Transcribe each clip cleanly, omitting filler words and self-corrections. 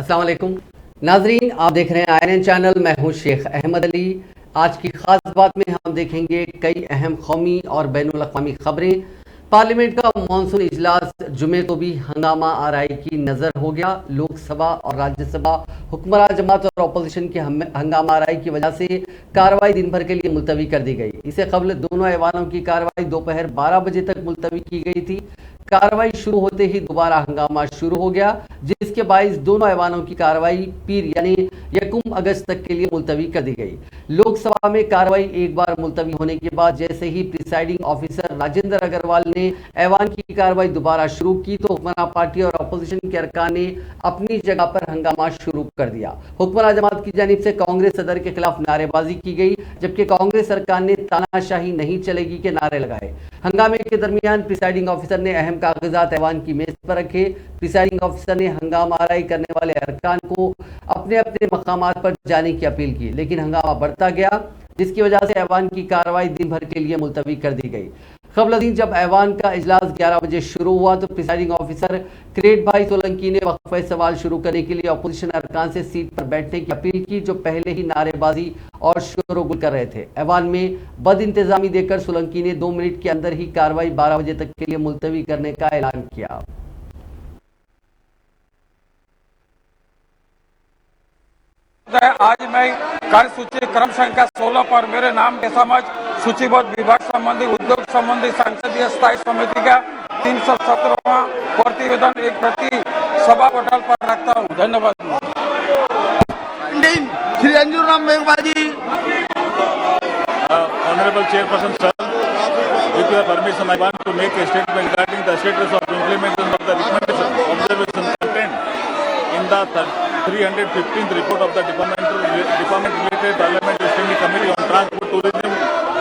अस्सलाम वालेकुम नाजरीन, आप देख रहे हैं आईएनएन चैनल। मैं हूं शेख अहमद अली। आज की खास बात में हम देखेंगे कई अहम कौमी और बैनुल अक़वामी खबरें। पार्लियामेंट का मानसून इजलास जुमे को भी हंगामा आराई की नज़र हो गया। लोकसभा और राज्यसभा हुक्मरान जमात और अपोजिशन के हंगामा आराई की वजह से कार्रवाई दिन भर के लिए मुलतवी कर दी गई। इससे कबल दोनों ऐवानों की कार्रवाई दोपहर 12 बजे तक मुलतवी की गई थी। कार्रवाई शुरू होते ही दोबारा हंगामा शुरू हो गया, जिसके बाइस दोनों ऐवानों की कार्रवाई पीर यानी 1 अगस्त तक के लिए मुलतवी कर दी गई। लोकसभा में कार्रवाई एक बार मुलतवी होने के बाद जैसे ही प्रिसाइडिंग ऑफिसर राजेंद्र अग्रवाल ने ऐवान की कार्रवाई दोबारा शुरू की तो हुक्मरान पार्टी और अपोजिशन के अरकान ने अपनी जगह पर हंगामा शुरू कर दिया। हुक्मरान जमात की जानिब से कांग्रेस सदर के खिलाफ नारेबाजी की गई, जबकि कांग्रेस सरकार ने तानाशाही नहीं चलेगी के नारे लगाए। हंगामे के दरमियान प्रिसाइडिंग ऑफिसर ने अहम कागजात ऐवान की मेज पर रखे। प्रिसाइडिंग ऑफिसर ने हंगामा आराई करने वाले अरकान को अपने अपने मकामात पर जाने की अपील की, लेकिन हंगामा बढ़ता गया, जिसकी वजह से ऐवान की कार्रवाई दिन भर के लिए मुलतवी कर दी गई। क़ब्ल जब ऐवान का इजलास 11 बजे शुरू हुआ तो प्रिसाइडिंग ऑफिसर किरीट भाई सोलंकी ने वक्फे सवाल शुरू करने के लिए अपोजिशन अरकान से सीट पर बैठने की अपील की, जो पहले ही नारेबाजी और शोरगुल कर रहे थे। ऐवान में बद इंतजामी देकर सोलंकी ने 2 मिनट के अंदर ही कार्रवाई 12 बजे तक के लिए मुलतवी करने का ऐलान किया। आज मैं कार्य सूची क्रम संख्या 16 पर मेरे नाम के समझ सूचीबद्ध विभाग संबंधी उद्योग संबंधी संसदीय स्थायी समिति का 317वां प्रतिवेदन एक प्रति सभा पटल पर रखता हूँ। धन्यवाद। श्री अंजुर राम मेघवाल जी। Honorable Chairperson sir, with your permission, I want to make a statement regarding the status of implementation of the recommendation observation content in the 315th report of the Department-related Parliamentary Standing Committee on Transport, Tourism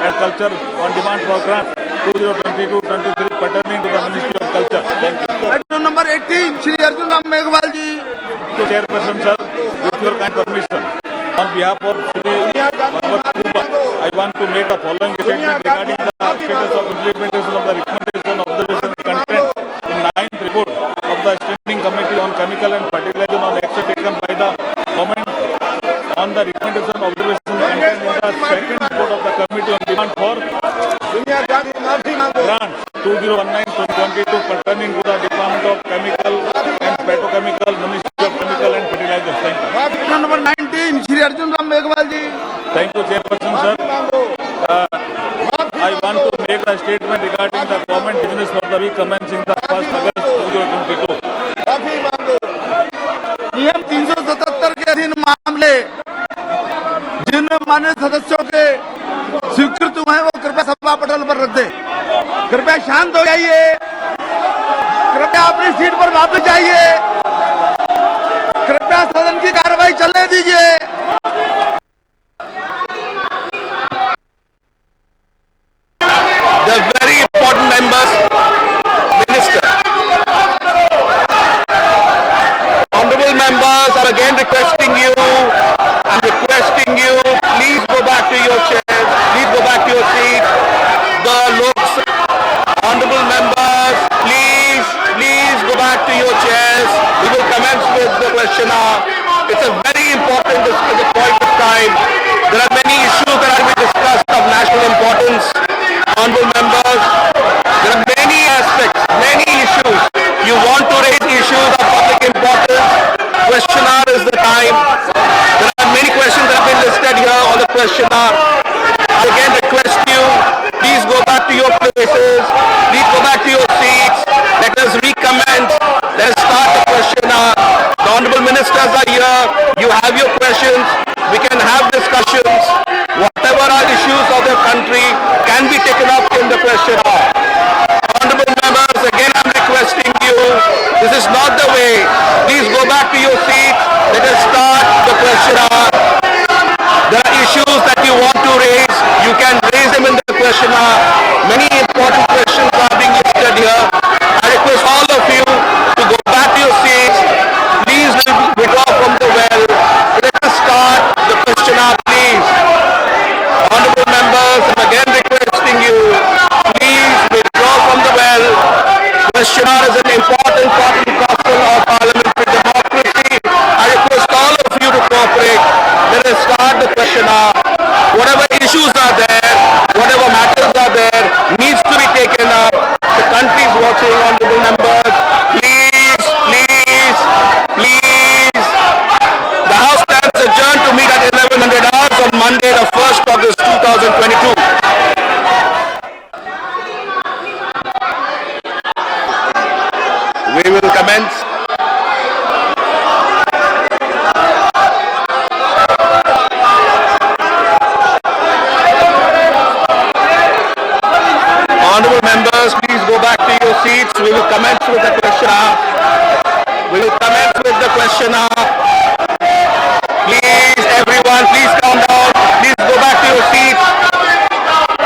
and Culture on Demand Program 2022-23 pertaining to the Ministry of Culture. Thank you. Item number 18, Shri Arjun Ram Meghwal ji. To Chairperson sir, with your kind permission, on behalf of Shri Bhagwat Kuba, I want to make the following statement regarding the status of implementation of the recommendation observation content in 9th report of the Standing Committee on Chemical and Fertilizer on action taken by the government on the recommendation observation content in the 2nd report of the Committee on Demand for Grants 2019-2022 pertaining to the Department of Chemical and Petrochemical, Ministry of Chemical and Fertilizers. Thank you. Item number 19, Shri Arjun Ram Meghwal ji. Thank you, Chairperson sir. I want to make a statement regarding the government business for the week commencing the 1st August 2022. नियम 377 के अधीन मामले जिन मान्य सदस्यों के स्वीकृत हुए हैं वो कृपया सभा पटल पर रख दे। कृपया शांत हो जाइए, कृपया अपनी सीट पर वापस जाइए, कृपया सदन की कार्रवाई चलने दीजिए। The very important members, Minister. Honorable members, I'm again requesting you, please go back to your chairs, please go back to your seats. The honorable members, please go back to your chairs. We will commence with the question hour. It's a very important point of time. There are many issues that are to be discussed of national importance. Honorable members, there are many aspects, many issues. You want to raise issues of public importance. Question hour is the time. There are many questions that have been listed here on the question hour. I again request you, please go back to your places. Please go back to your seats. Let us recommence. Let us start the question hour. The honorable ministers are here. You have your questions. We can have discussions. Whatever are issues of the country can be taken up in the question hour. Honorable members, again I'm requesting you, this is not the way. Please go back to your seats. Let us start the question hour. There are issues that you want to raise. You can raise them in the question hour. Many important questions are being listed here. I request all of you to go back to your seats. Please withdraw from the well. Let us start the question hour, please. Honorable members, I'm again requesting you, please commence. Honorable members, please go back to your seats. We will commence with the question hour. We will commence with the question hour. Please, everyone, please calm down. Please go back to your seats.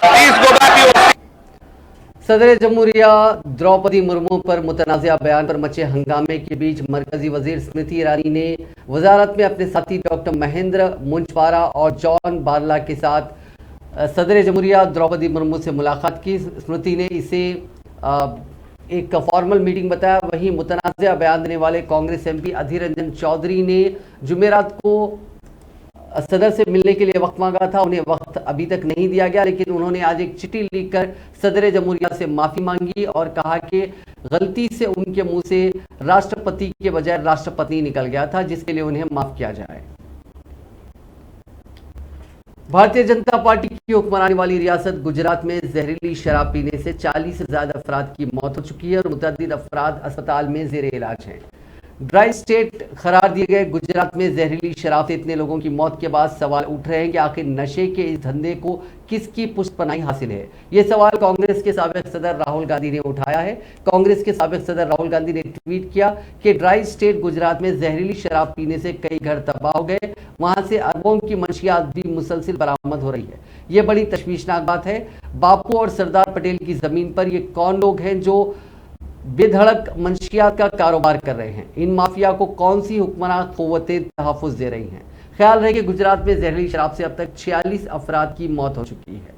Please go back to your seats. सदर जमहूरिया द्रौपदी मुर्मू पर मुतनाज़िया बयान पर मचे हंगामे के बीच मरकजी वजीर स्मृति ईरानी ने वजारत में अपने साथी डॉक्टर महेंद्र मुंचवारा और जॉन बारला के साथ सदर जमहूरिया द्रौपदी मुर्मू से मुलाकात की। स्मृति ने इसे एक फॉर्मल मीटिंग बताया। वहीं मुतनाज़िया बयान देने वाले कांग्रेस एमपी अधीर रंजन चौधरी ने जुमेरात को सदर से मिलने के लिए वक्त मांगा था। उन्हें वक्त अभी तक नहीं दिया गया, लेकिन उन्होंने आज एक चिट्ठी लिखकर सदर जमहूरिया से माफ़ी मांगी और कहा कि गलती से उनके मुंह से राष्ट्रपति के बजाय राष्ट्रपति निकल गया था, जिसके लिए उन्हें माफ़ किया जाए। भारतीय जनता पार्टी की हुक्मरानी वाली रियासत गुजरात में जहरीली शराब पीने से 40 से ज्यादा अफराद की मौत हो चुकी है और मुतअद्दिद अफराद अस्पताल में जेर इलाज हैं। ड्राई स्टेट करार दिए गए गुजरात में जहरीली शराब से इतने लोगों की मौत के बाद सवाल उठ रहे हैं कि आखिर नशे के इस धंधे को किसकी पुष्टपनाही हासिल है। ये सवाल कांग्रेस के साबिक सदर राहुल गांधी ने उठाया है। कांग्रेस के साबिक सदर राहुल गांधी ने ट्वीट किया कि ड्राई स्टेट गुजरात में जहरीली शराब पीने से कई घर तबाह हो गए, वहां से अरबों की मंशियात भी मुसलसिल बरामद हो रही है। ये बड़ी तशवीशनाक बात है। बापू और सरदार पटेल की जमीन पर ये कौन लोग हैं जो बेधड़क मंशियात का कारोबार कर रहे हैं? इन माफिया को कौन सी हुक्मरान क़ुव्वतें तहफ़्फ़ुज़ दे रही हैं? ख्याल रहे कि गुजरात में जहरीली शराब से अब तक 46 अफराद की मौत हो चुकी है।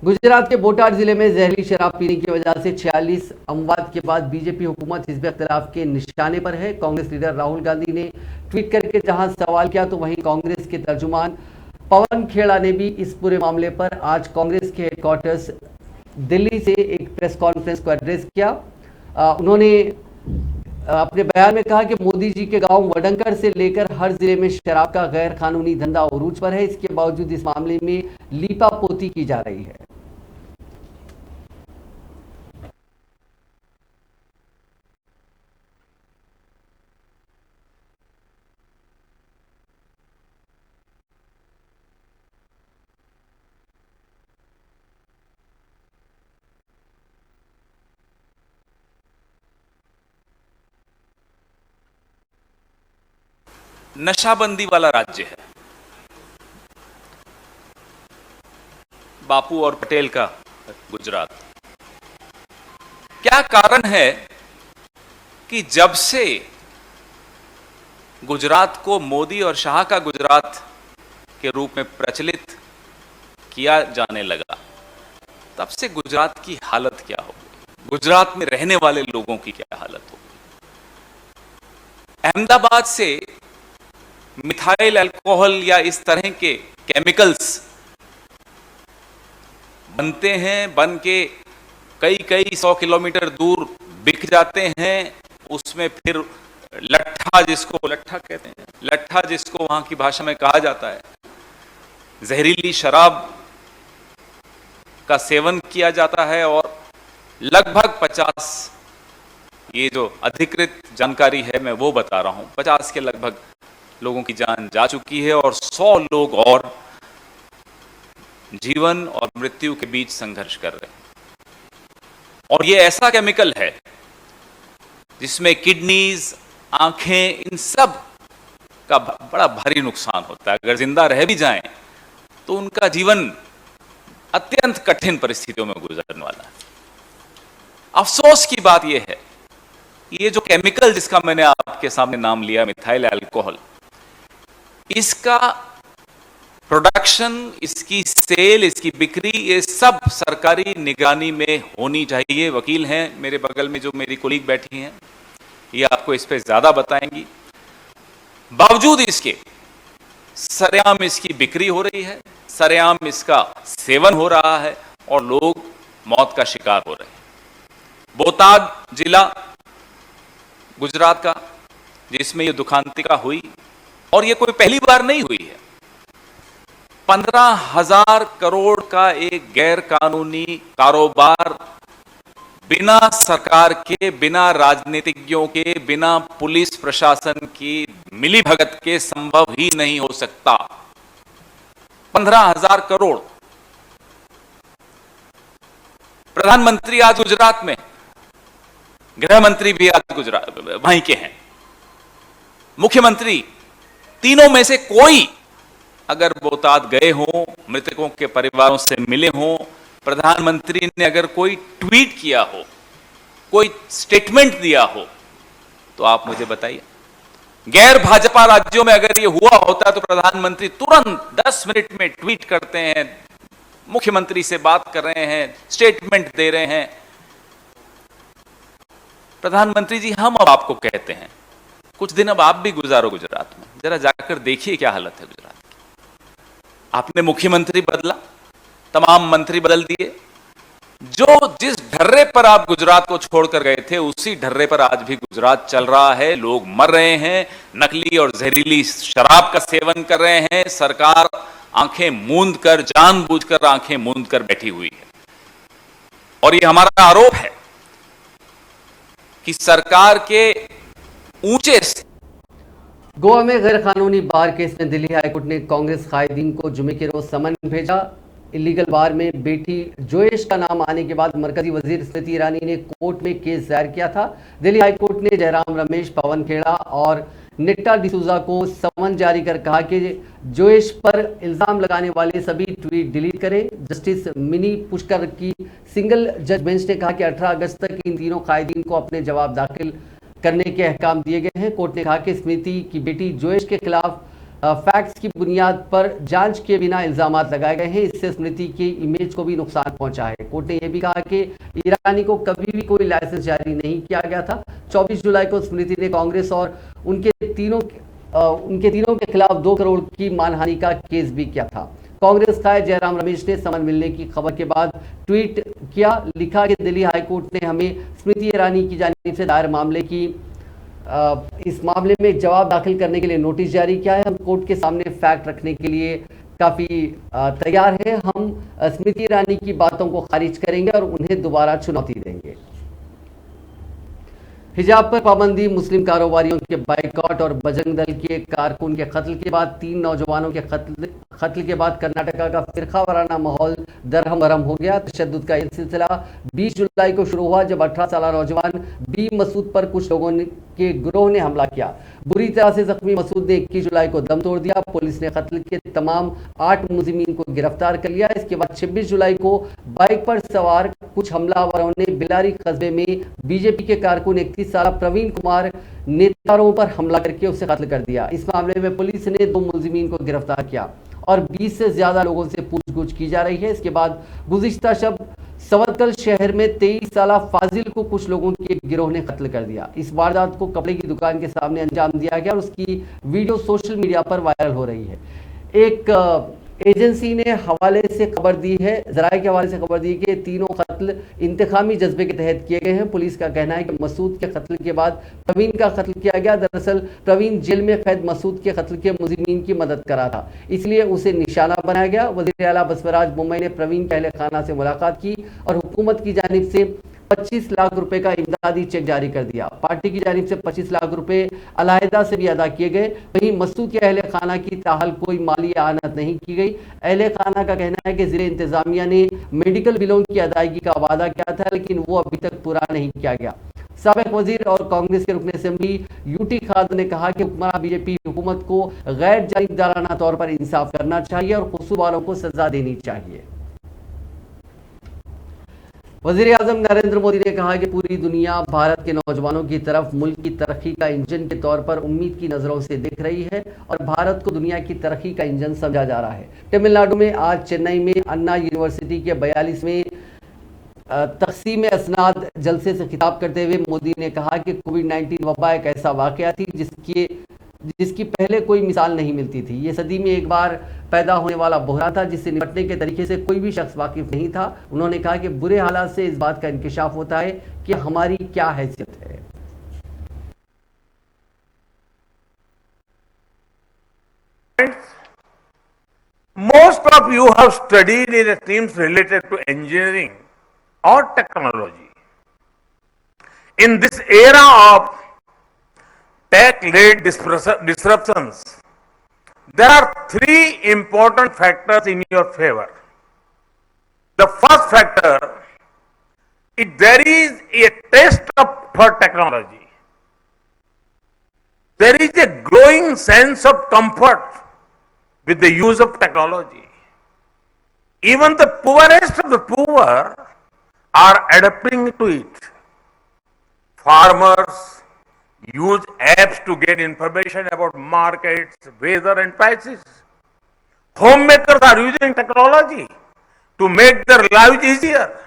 गुजरात के बोटाड जिले में जहरीली शराब पीने की वजह से 46 अमवात के बाद बीजेपी हुकूमत हिज़्ब इख्तिलाफ के निशाने पर है। कांग्रेस लीडर राहुल गांधी ने ट्वीट करके जहां सवाल किया, तो वहीं कांग्रेस के तर्जुमान पवन खेड़ा ने भी इस पूरे मामले पर आज कांग्रेस के हेडक्वार्टर्स दिल्ली से एक प्रेस कॉन्फ्रेंस को एड्रेस किया। उन्होंने अपने बयान में कहा कि मोदी जी के गांव वडंकर से लेकर हर जिले में शराब का गैर कानूनी धंधा उरूज पर है। इसके बावजूद इस मामले में लीपापोती की जा रही है। नशाबंदी वाला राज्य है, बापू और पटेल का गुजरात। क्या कारण है कि जब से गुजरात को मोदी और शाह का गुजरात के रूप में प्रचलित किया जाने लगा, तब से गुजरात की हालत क्या हो गई, गुजरात में रहने वाले लोगों की क्या हालत हो गई। अहमदाबाद से मिथाइल अल्कोहल या इस तरह के केमिकल्स बनते हैं, बन के कई कई 100 किलोमीटर दूर बिक जाते हैं। उसमें फिर लट्ठा, जिसको लट्ठा कहते हैं, लट्ठा जिसको वहां की भाषा में कहा जाता है, जहरीली शराब का सेवन किया जाता है और लगभग 50, ये जो अधिकृत जानकारी है मैं वो बता रहा हूं, 50 के लगभग लोगों की जान जा चुकी है और 100 लोग और जीवन और मृत्यु के बीच संघर्ष कर रहे हैं। और ये ऐसा केमिकल है जिसमें किडनीज, आंखें, इन सब का बड़ा भारी नुकसान होता है। अगर जिंदा रह भी जाएं तो उनका जीवन अत्यंत कठिन परिस्थितियों में गुजरने वाला है। अफसोस की बात यह है, ये जो केमिकल जिसका मैंने आपके सामने नाम लिया, मिथाइल अल्कोहल, इसका प्रोडक्शन, इसकी सेल, इसकी बिक्री, ये सब सरकारी निगरानी में होनी चाहिए। वकील हैं मेरे बगल में जो मेरी कोलीग बैठी हैं, ये आपको इस पे ज्यादा बताएंगी। बावजूद इसके सरेआम इसकी बिक्री हो रही है, सरेआम इसका सेवन हो रहा है और लोग मौत का शिकार हो रहे हैं। बोटाड जिला गुजरात का, जिसमें ये दुखांतिका हुई, और ये कोई पहली बार नहीं हुई है। 15,000 करोड़ का एक गैर कानूनी कारोबार बिना सरकार के, बिना राजनीतिज्ञों के, बिना पुलिस प्रशासन की मिलीभगत के संभव ही नहीं हो सकता। 15,000 करोड़। प्रधानमंत्री आज गुजरात में, गृह मंत्री भी आज गुजरात वहीं के हैं, मुख्यमंत्री, तीनों में से कोई अगर बोटाद गए हों, मृतकों के परिवारों से मिले हों, प्रधानमंत्री ने अगर कोई ट्वीट किया हो, कोई स्टेटमेंट दिया हो, तो आप मुझे बताइए। गैर भाजपा राज्यों में अगर ये हुआ होता तो प्रधानमंत्री तुरंत 10 मिनट में ट्वीट करते हैं, मुख्यमंत्री से बात कर रहे हैं, स्टेटमेंट दे रहे हैं। प्रधानमंत्री जी, हम अब आपको कहते हैं, कुछ दिन अब आप भी गुजारो गुजरात में, जरा जाकर देखिए क्या हालत है गुजरात की। आपने मुख्यमंत्री बदला, तमाम मंत्री बदल दिए, जिस ढर्रे पर आप गुजरात को छोड़कर गए थे उसी ढर्रे पर आज भी गुजरात चल रहा है। लोग मर रहे हैं, नकली और जहरीली शराब का सेवन कर रहे हैं। सरकार आंखें मूंद कर, जानबूझकर आंखें मूंद कर बैठी हुई है। और ये हमारा आरोप है कि सरकार के ऊंचे गोवा में गैर कानूनी बार केस में दिल्ली हाईकोर्ट ने कांग्रेस कायदीन को जुमे के रोज समन भेजा। इलीगल बार में बेटी जोयश का नाम आने के बाद मरकजी वजीर स्मृति ईरानी ने कोर्ट में केस दायर किया था। दिल्ली हाईकोर्ट ने जयराम रमेश, पवन खेड़ा और निट्टा डिसूजा को समन जारी कर कहा कि जोयश पर इल्जाम लगाने वाले सभी ट्वीट डिलीट करें। जस्टिस मिनी पुष्कर की सिंगल जज बेंच ने कहा कि 18 अगस्त तक इन तीनों कायदीन को अपने जवाब दाखिल करने के अहकाम दिए गए हैं। कोर्ट ने कहा कि स्मृति की बेटी जोयश के खिलाफ फैक्ट्स की बुनियाद पर जांच के बिना इल्जाम लगाए गए हैं। इससे स्मृति की इमेज को भी नुकसान पहुंचा है। कोर्ट ने यह भी कहा कि ईरानी को कभी भी कोई लाइसेंस जारी नहीं किया गया था। 24 जुलाई को स्मृति ने कांग्रेस और उनके तीनों के खिलाफ 2 करोड़ की मानहानि का केस भी किया था। कांग्रेस का जयराम रमेश ने समन मिलने की खबर के बाद ट्वीट किया, लिखा कि दिल्ली हाईकोर्ट ने हमें स्मृति ईरानी की जानिब से दायर मामले की इस मामले में जवाब दाखिल करने के लिए नोटिस जारी किया है। हम कोर्ट के सामने फैक्ट रखने के लिए काफी तैयार है। हम स्मृति ईरानी की बातों को खारिज करेंगे और उन्हें दोबारा चुनौती देंगे। हिजाब पर पाबंदी, मुस्लिम कारोबारियों के बाइकआउट और बजरंग दल के कारकुन के कत्ल के बाद 3 नौजवानों के कत्ल के बाद कर्नाटका का फिरका वाराना माहौल दरहम बरहम हो गया। तशद्दुद का यह सिलसिला 20 जुलाई को शुरू हुआ जब 18 साल नौजवान बी मसूद पर कुछ लोगों के गिरोह ने हमला किया। बुरी तरह से जख्मी मसूद ने 21 जुलाई को दम तोड़ दिया। पुलिस ने कत्ल के तमाम 8 मुलजिमीन को गिरफ्तार कर लिया। इसके बाद 26 जुलाई को बाइक पर सवार कुछ हमलावरों ने बिलारी कस्बे में बीजेपी के कारकुन 31 साल प्रवीण कुमार नेतारों पर हमला करके उसे कत्ल कर दिया। इस मामले में पुलिस ने 2 मुलजिमीन को गिरफ्तार किया और 20 से ज्यादा लोगों से पूछताछ की जा रही है। इसके बाद गुज़िश्ता शब सवरकल शहर में 23 साल फाजिल को कुछ लोगों के गिरोह ने कत्ल कर दिया। इस वारदात को कपड़े की दुकान के सामने अंजाम दिया गया और उसकी वीडियो सोशल मीडिया पर वायरल हो रही है। एक एजेंसी ने हवाले से खबर दी है, जराये के हवाले से खबर दी है कि तीनों कत्ल इंतकामी जज्बे के तहत किए गए हैं। पुलिस का कहना है कि मसूद के कत्ल के बाद प्रवीण का कत्ल किया गया। दरअसल प्रवीण जेल में कैद मसूद के कत्ल के मुजरिमीन की मदद करा था, इसलिए उसे निशाना बनाया गया। वज़ीर आला बसवराज मुंबई ने प्रवीण के अहले खाना से मुलाकात की और हुकूमत की जानिब से 25 लाख रुपए का इमदादी चेक जारी कर दिया। पार्टी की जानिब से 25 लाख रुपए अलहदा से भी अदा किए गए। वहीं मसूद के अहले खाना की ताहल कोई माली आनत नहीं की गई। अहले खाना का कहना है कि ज़िले इंतजामिया ने मेडिकल बिलों की अदायगी का वादा किया था, लेकिन वो अभी तक पूरा नहीं किया गया। साबिक वजीर और कांग्रेस के रुकन असेंबली यूटी खाद ने कहा कि हुक्मरान बीजेपी हुकूमत को गैर जानिबदाराना तौर पर इंसाफ करना चाहिए और कसूर वालों को सजा देनी चाहिए। वज़ीर आज़म नरेंद्र मोदी ने कहा कि पूरी दुनिया भारत के नौजवानों की तरफ मुल्क की तरक्की का इंजन के तौर पर उम्मीद की नज़रों से देख रही है और भारत को दुनिया की तरक्की का इंजन समझा जा रहा है। तमिलनाडु में आज चेन्नई में अन्ना यूनिवर्सिटी के 42वें तकसीम असनाद जलसे से खिताब करते हुए मोदी ने कहा कि कोविड-19 वबा एक ऐसा वाक़या थी जिसकी पहले कोई मिसाल नहीं मिलती थी। ये सदी में एक बार पैदा होने वाला बहरान था जिससे निपटने के तरीके से कोई भी शख्स वाकिफ नहीं था। उन्होंने कहा कि बुरे हालात से इस बात का इंकिशाफ होता है कि हमारी क्या हैसियत है। Most of you have studied in the streams related to engineering or technology. In this era of tech-led disruptions, there are three important factors in your favor. The first factor, if there is a taste for technology, there is a growing sense of comfort with the use of technology. Even the poorest of the poor are adapting to it. Farmers use apps to get information about markets, weather and prices. Homemakers are using technology to make their lives easier.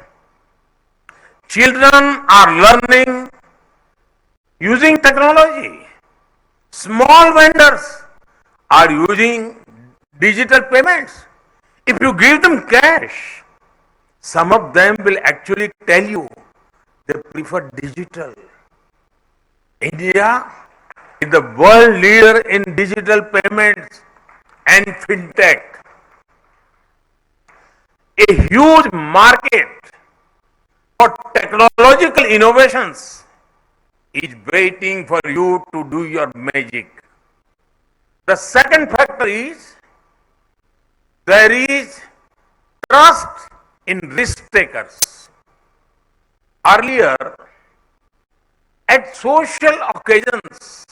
Children are learning using technology. Small vendors are using digital payments. If you give them cash, some of them will actually tell you they prefer digital. India is the world leader in digital payments and fintech. A huge market for technological innovations is waiting for you to do your magic. The second factor is there is trust in risk takers. Earlier, at social occasions,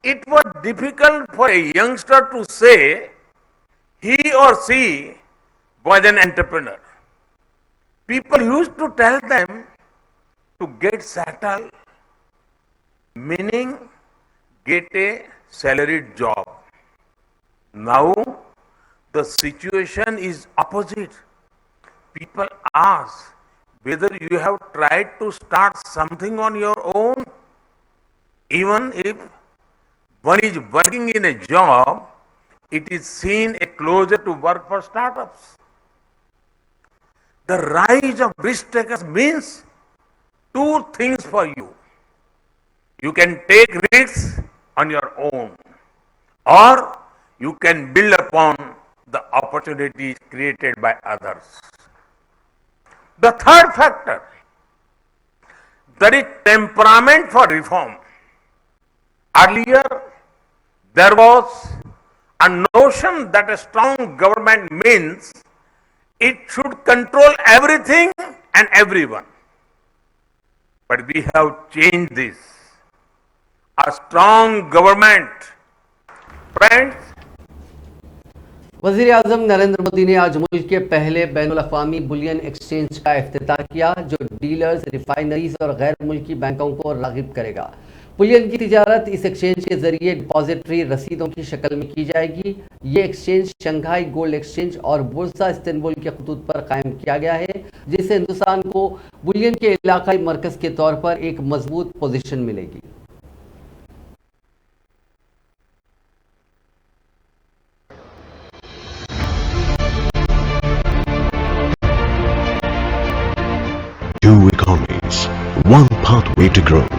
it was difficult for a youngster to say he or she was an entrepreneur. People used to tell them to get settled, meaning get a salaried job. Now, the situation is opposite. People ask whether you have tried to start something on your own. Even if one is working in a job, it is seen a closer to work for startups. The rise of risk takers means two things for you. You can take risks on your own, or you can build upon the opportunities created by others. The third factor, there is temperament for reform. Earlier, there was a notion that a strong government means it should control everything and everyone. But we have changed this. A strong government, friends, वज़ीर आज़म नरेंद्र मोदी ने आज मुल्क के पहले बैनुल-अक़वामी bullion exchange का इफ्तिताह किया, जो dealers, refineries और गैर मुल्की बैंकों को राग़िब करेगा। बुलियन की तिजारत इस एक्सचेंज के जरिए डिपॉजिटरी रसीदों की शक्ल में की जाएगी। ये एक्सचेंज शंघाई गोल्ड एक्सचेंज और बुर्सा इस्तांबुल के खतूत पर कायम किया गया है, जिससे हिंदुस्तान को बुलियन के इलाकाई मरकज़ के तौर पर एक मजबूत पोजीशन मिलेगी। Two economies, one pathway to growth.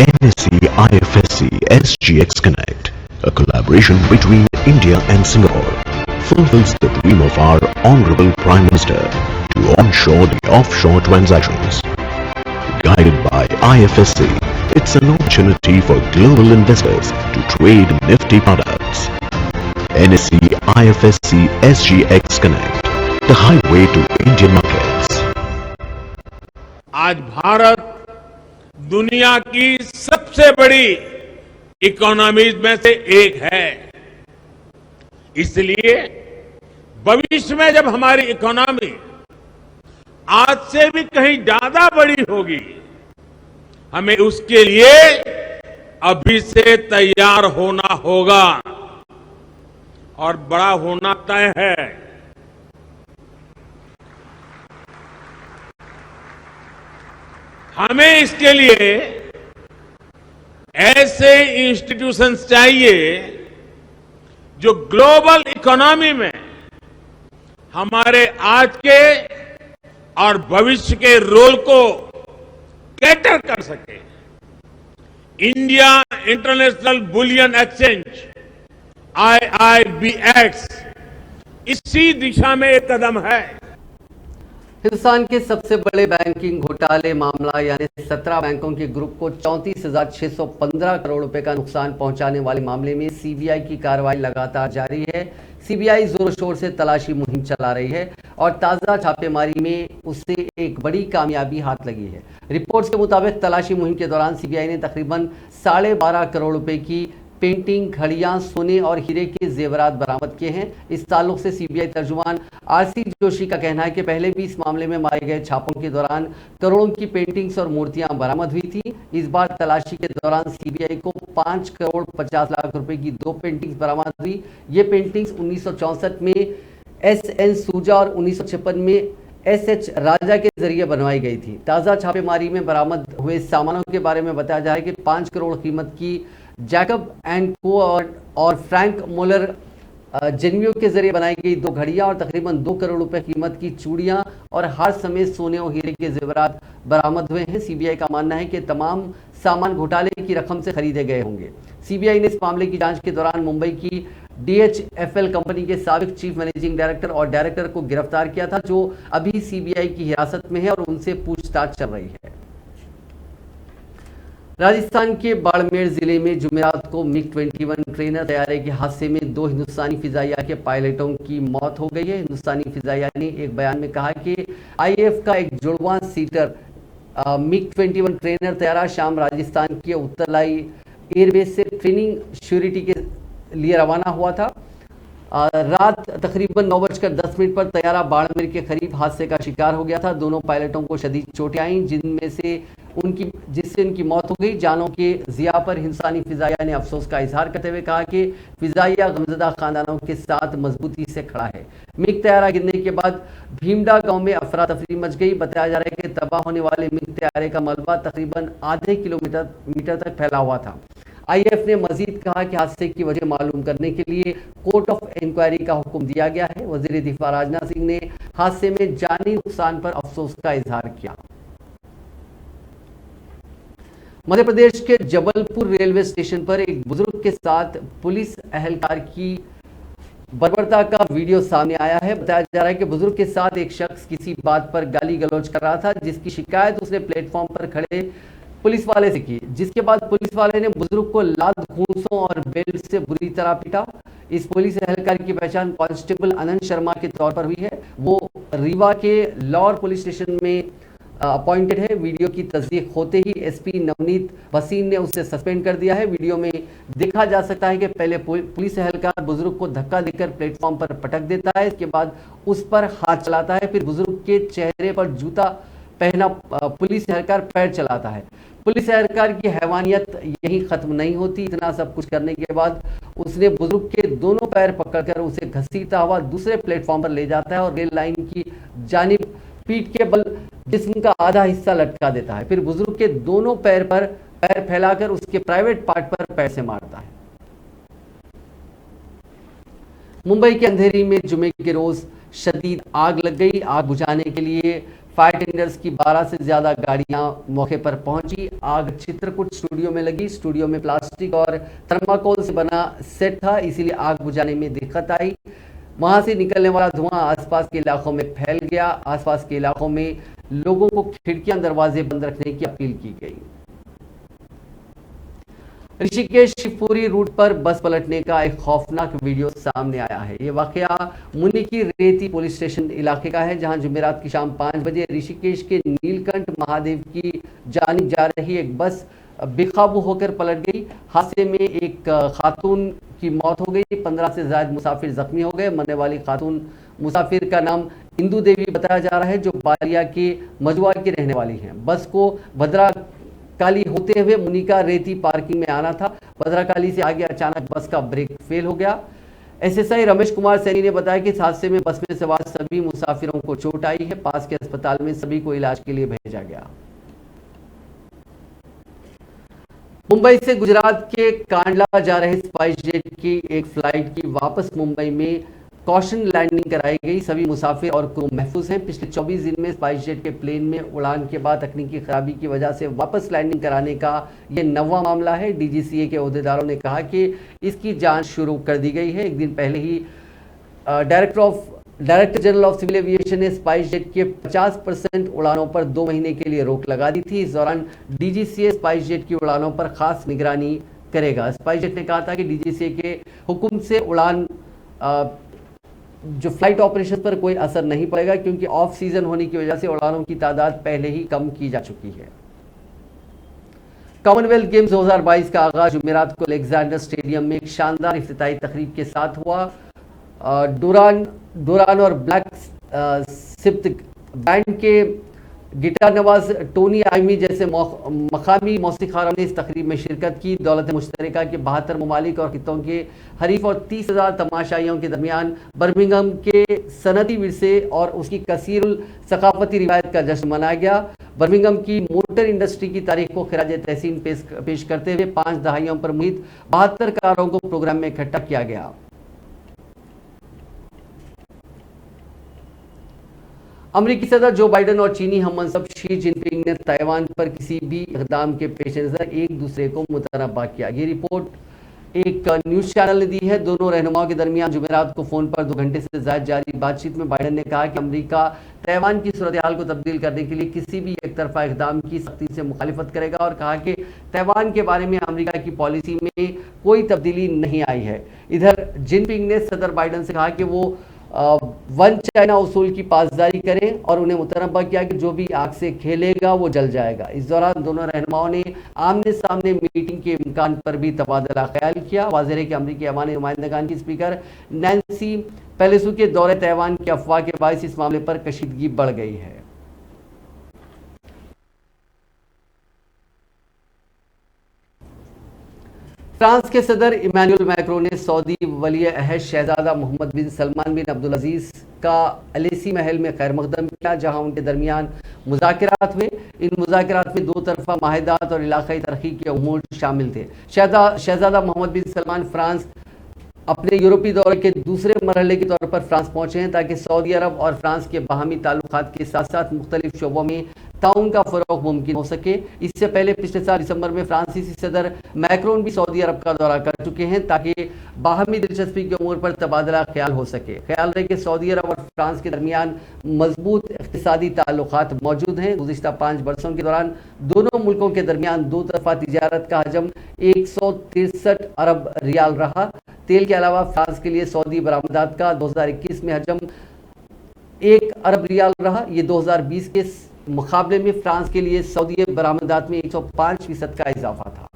NSE IFSC SGX Connect, a collaboration between India and Singapore, fulfills the dream of our Honorable Prime Minister to onshore the offshore transactions. Guided by IFSC, it's an opportunity for global investors to trade nifty products. NSE IFSC SGX Connect, the highway to Indian markets. आज भारत दुनिया की सबसे बड़ी economies में से एक है। इसलिए भविष्य में जब हमारी इकोनॉमी आज से भी कहीं ज्यादा बड़ी होगी, हमें उसके लिए अभी से तैयार होना होगा और बड़ा होना तय है। हमें इसके लिए ऐसे इंस्टीट्यूशंस चाहिए जो ग्लोबल इकोनॉमी में हमारे आज के और भविष्य के रोल को कैटर कर सके। India international bullion exchange IIBX इसी दिशा में एक कदम है। हिंदुस्तान के सबसे बड़े बैंकिंग घोटाले मामला यानी 17 बैंकों के ग्रुप को 34,615 करोड़ रुपए का नुकसान पहुंचाने वाले मामले में सीबीआई की कार्रवाई लगातार जारी है। सीबीआई जोर शोर से तलाशी मुहिम चला रही है और ताज़ा छापेमारी में उससे एक बड़ी कामयाबी हाथ लगी है। रिपोर्ट्स के मुताबिक तलाशी मुहिम के दौरान सीबीआई ने तकरीबन 12.5 करोड़ रुपए की पेंटिंग, घड़ियां, सोने और हीरे के जेवरात बरामद किए हैं। इस ताल्लुक से सीबीआई तर्जुमान आरसी जोशी का कहना है कि पहले भी इस मामले में मारे गए छापों के दौरान करोड़ों की पेंटिंग्स और मूर्तियां बरामद हुई थी। इस बार तलाशी के दौरान सीबीआई को 5 करोड़ 50 लाख रुपए की 2 पेंटिंग्स बरामद हुई। ये पेंटिंग्स 1964 में एस.एन. सूजा और 1956 में एस.एच. राजा के जरिए बनवाई गई थी। ताज़ा छापेमारी में बरामद हुए सामानों के बारे में बताया जा रहा है कि 5 करोड़ कीमत की जैकब एंड को और फ्रैंक मोलर जेन्यू के जरिए बनाई गई 2 घड़ियां और तकरीबन 2 करोड़ रुपए कीमत की चूड़ियां और हार समेत सोने और हीरे के जेवरात बरामद हुए हैं। सीबीआई का मानना है कि तमाम सामान घोटाले की रकम से खरीदे गए होंगे। सीबीआई ने इस मामले की जांच के दौरान मुंबई की DHFL कंपनी के साबिक चीफ मैनेजिंग डायरेक्टर और डायरेक्टर को गिरफ्तार किया था, जो अभी सीबीआई की हिरासत में है और उनसे पूछताछ चल रही है। राजस्थान के बाड़मेर जिले में जुमेरात को MiG-21 ट्रेनर तैयारे के हादसे में 2 हिंदुस्तानी फिजाइया के पायलटों की मौत हो गई है। हिंदुस्तानी फिजाइया ने एक बयान में कहा कि IAF का एक जुड़वां सीटर MiG-21 ट्रेनर तैयारा शाम राजस्थान के उत्तरलाई एयरबेस से ट्रेनिंग श्योरिटी के लिए रवाना हुआ था। रात तकरीबन 9:10 पर तैयारा बाड़मेर के करीब हादसे का शिकार हो गया था। दोनों पायलटों को शदीद चोटें आईं, जिससे उनकी मौत हो गई। जानों के जिया पर हिंदुस्तानी फिजाइया ने अफसोस का इजहार करते हुए कहा कि फिजाइया गमजदा खानदानों के साथ मजबूती से खड़ा है। मिग तैयारा गिरने के बाद भीमडा गांव में अफरा तफरी मच गई। बताया जा रहा है कि तबाह होने वाले मिग तैयारे का मलबा तकरीबन आधे किलोमीटर तक फैला हुआ था। IAF ने मजीद कहा कि हादसे की वजह मालूम करने के लिए कोर्ट ऑफ इंक्वायरी का हुक्म दिया गया है। वजीर दिफा राजनाथ सिंह ने हादसे में जानी नुकसान पर अफसोस का इजहार किया। मध्य प्रदेश के जबलपुर रेलवे स्टेशन पर एक बुजुर्ग के साथ पुलिस एहलकार की बर्बरता का वीडियो सामने आया है। बताया जा रहा है कि बुजुर्ग के साथ एक शख्स किसी बात पर गाली गलौज कर रहा था, जिसकी शिकायत उसने प्लेटफॉर्म पर खड़े पुलिस वाले से की, जिसके बाद पुलिस वाले ने बुजुर्ग को लात, घूंसों और बेल्ट से बुरी तरह पीटा। इस पुलिस एहलकार की पहचान कांस्टेबल अनंत शर्मा के तौर पर हुई है। वो रीवा के लौर पुलिस स्टेशन में अपॉइंटेड है। वीडियो की तस्दीक होते ही एसपी नवनीत भसीन ने उसे सस्पेंड कर दिया है। वीडियो में देखा जा सकता है कि पहले पुलिस एहलकार बुजुर्ग को धक्का देकर प्लेटफॉर्म पर पटक देता है, इसके बाद उस पर हाथ चलाता है, फिर बुजुर्ग के चेहरे पर जूता पहना पुलिस एहलकार पैर चलाता है। पुलिस एहलकार की हैवानियत यहीं खत्म नहीं होती। इतना सब कुछ करने के बाद उसने बुजुर्ग के दोनों पैर पकड़कर उसे घसीटता हुआ दूसरे प्लेटफॉर्म पर ले जाता है और रेल लाइन की जानिब पीठ के बल जिस्म का आधा हिस्सा लटका देता है। फिर बुजुर्ग के दोनों पैर फैलाकर उसके प्राइवेट पार्ट पर पैर से मारता है। मुंबई के अंधेरी में जुमे के रोज शदीद आग लग गई। आग बुझाने के लिए फायर टेंडर्स की 12 से ज्यादा गाड़ियां मौके पर पहुंची। आग चित्रकूट स्टूडियो में लगी। स्टूडियो में प्लास्टिक और थर्माकोल से बना सेट था, इसीलिए आग बुझाने में दिक्कत आई। वहां से निकलने वाला धुआं आसपास के इलाकों में फैल गया। आसपास के इलाकों में लोगों को खिड़कियां दरवाजे बंद रखने की अपील की गई। ऋषिकेश शिवपुरी रूट पर बस पलटने का एक खौफनाक वीडियो सामने आया है। ये वाकया मुनि की रेती पुलिस स्टेशन इलाके का है, जहां जुमेरात की शाम 5 बजे ऋषिकेश के नीलकंठ महादेव की जानिब जा रही एक बस बेकाबू होकर पलट गई। हादसे में एक खातून की मौत हो गई, 15 से ज्यादा मुसाफिर जख्मी हो गए। मरने वाली खातून मुसाफिर का नाम इंदू देवी बताया जा रहा है, जो बालिया के मजुआ की रहने वाली हैं। बस को भद्राकाली होते हुए मुनिका रेती पार्किंग में आना था। भद्राकाली से आगे अचानक बस का ब्रेक फेल हो गया। SSI रमेश कुमार सैनी ने बताया कि इस हादसे में बस में सवार सभी मुसाफिरों को चोट आई है। पास के अस्पताल में सभी को इलाज के लिए भेजा गया। मुंबई से गुजरात के कांडला जा रहे स्पाइस जेट की एक फ्लाइट की वापस मुंबई में कॉशन लैंडिंग कराई गई। सभी मुसाफिर और क्रू महफूज हैं। पिछले 24 दिन में स्पाइस जेट के प्लेन में उड़ान के बाद तकनीकी खराबी की वजह से वापस लैंडिंग कराने का ये 9वां मामला है। DGCA के अहदेदारों ने कहा कि इसकी जांच शुरू कर दी गई है। एक दिन पहले ही director of director general of civil aviation ने स्पाइस जेट के 50% उड़ानों पर 2 महीने के लिए रोक लगा दी थी। इस दौरान डीजीसीए स्पाइस जेट की उड़ानों पर खास निगरानी करेगा। स्पाइस जेट ने कहा था कि डीजीसीए के हुक्म से उड़ान जो फ्लाइट ऑपरेशन पर कोई असर नहीं पड़ेगा, क्योंकि ऑफ सीजन होने की वजह से उड़ानों की तादाद पहले ही कम की जा चुकी है। कॉमनवेल्थ गेम्स 2022 का आगाज जुमेरात को अलेक्जेंडर स्टेडियम में एक शानदार इफ्तिताई तकरीब के साथ हुआ। डोरान और ब्लैक सिप्त बैंड के गिटार नवाज टोनी आइमी जैसे मकामी मौसीकारों ने इस तकरीब में शिरकत की। दौलत मुश्तरका के 72 ममालिक और खितों के हरीफ और 30,000 तमाशाइयों के दरमियान बर्मिंघम के सनती विरसे और उसकी कसीरुल सकाफती रिवायत का जश्न मनाया गया। बर्मिंघम की मोटर इंडस्ट्री की तारीख को खिराज तहसीन पेश करते हुए 5 दहाइयों पर मुहित 72 कारों को प्रोग्राम में इकट्ठा किया गया। अमेरिकी सदर जो बाइडेन और चीनी हममनसब शी जिनपिंग ने ताइवान पर किसी भी इक़दाम के पेश नज़र एक दूसरे को मुतनब्बा किया। ये रिपोर्ट एक न्यूज़ चैनल ने दी है। दोनों रहनुमाओं के दरमियान जुमेरात को फ़ोन पर 2 घंटे से ज़्यादा जारी बातचीत में बाइडेन ने कहा कि अमेरिका ताइवान की सूरत हाल को तब्दील करने के लिए किसी भी एक तरफा इक़दाम की सख्ती से मुखालिफत करेगा और कहा कि ताइवान के बारे में अमेरिका की पॉलिसी में कोई तब्दीली नहीं आई है। इधर जिनपिंग ने सदर बाइडेन से कहा कि वो वन चाइना उसूल की पासदारी करें और उन्हें मुतनब्बा किया कि जो भी आग से खेलेगा वो जल जाएगा। इस दौरान दोनों रहनुमाओं ने आमने सामने मीटिंग के इम्कान पर भी तबादला ख्याल किया। वाज़ेह है कि अमरीकी ऐवान नुमाइंदगान की स्पीकर नैन्सी पेलोसी के दौरे ताइवान की अफवाह के बायस इस मामले पर कशीदगी बढ़ गई है। फ्रांस के सदर इमैनुअल मैक्रों ने सऊदी वली अहद शहजादा मोहम्मद बिन सलमान बिन अब्दुल अजीज का अलेसी महल में खैर मकदम किया, जहां उनके दरमियान मुज़ाकरात हुए। इन मुज़ाकरात में 2 तरफा माहिदात और इलाकाई तरक्की के उमूर शामिल थे। शहजादा मोहम्मद बिन सलमान फ्रांस अपने यूरोपीय दौरे के दूसरे मरहले के तौर पर फ्रांस पहुंचे हैं ताकि सऊदी अरब और फ्रांस के बाहमी ताल्लुकात के साथ साथ मुख्तलिफ शोबों में ताउन का फ़रोग़ मुमकिन हो सके। इससे पहले पिछले साल दिसंबर में फ्रांसीसी सदर मैक्रोन भी सऊदी अरब का दौरा कर चुके हैं ताकि बाहमी दिलचस्पी के उमूर पर तबादला ख्याल हो सके। ख्याल रहे कि सऊदी अरब और फ्रांस के दरमियान मजबूत इक़्तिसादी ताल्लुकात मौजूद हैं। गुज़िश्ता 5 बरसों के दौरान दोनों मुल्कों के दरमियान 2 तरफा तिजारत का हजम 163 अरब रियाल रहा। तेल के अलावा फ्रांस के लिए सऊदी बरामदात का 2021 में हजम 1 अरब रियाल रहा। ये 2020 के मुकाबले में फ्रांस के लिए सऊदी बरामदात में 105% का इजाफा था।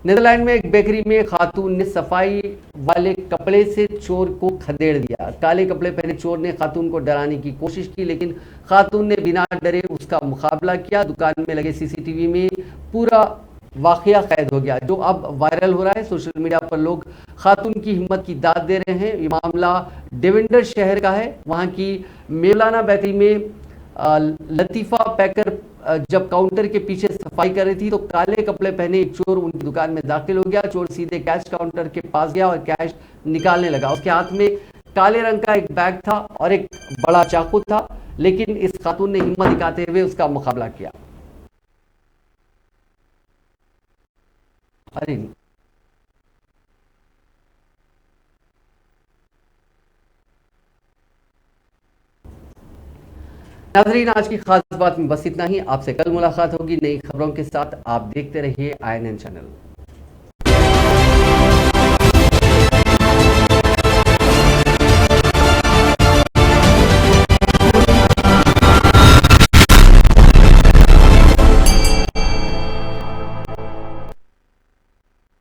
नीदरलैंड में एक बेकरी में खातून ने सफाई वाले कपड़े से चोर को खदेड़ दिया। काले कपड़े पहने चोर ने खातून को डराने की कोशिश की, लेकिन खातून ने बिना डरे उसका मुकाबला किया। दुकान में लगे सीसीटीवी में पूरा वाकया कैद हो गया, जो अब वायरल हो रहा है। सोशल मीडिया पर लोग खातून की हिम्मत की दाद दे रहे हैं। ये मामला डेविंडर शहर का है। वहाँ की मेवलाना बेकरी में लतीफ़ा पैकर जब काउंटर के पीछे सफाई कर रही थी तो काले कपड़े पहने एक चोर उनकी दुकान में दाखिल हो गया। चोर सीधे कैश काउंटर के पास गया और कैश निकालने लगा। उसके हाथ में काले रंग का एक बैग था और एक बड़ा चाकू था, लेकिन इस खातून ने हिम्मत दिखाते हुए उसका मुकाबला किया। अरे नाज़रीन, आज की खास बात में बस इतना ही। आपसे कल मुलाकात होगी नई खबरों के साथ। आप देखते रहिए INN चैनल।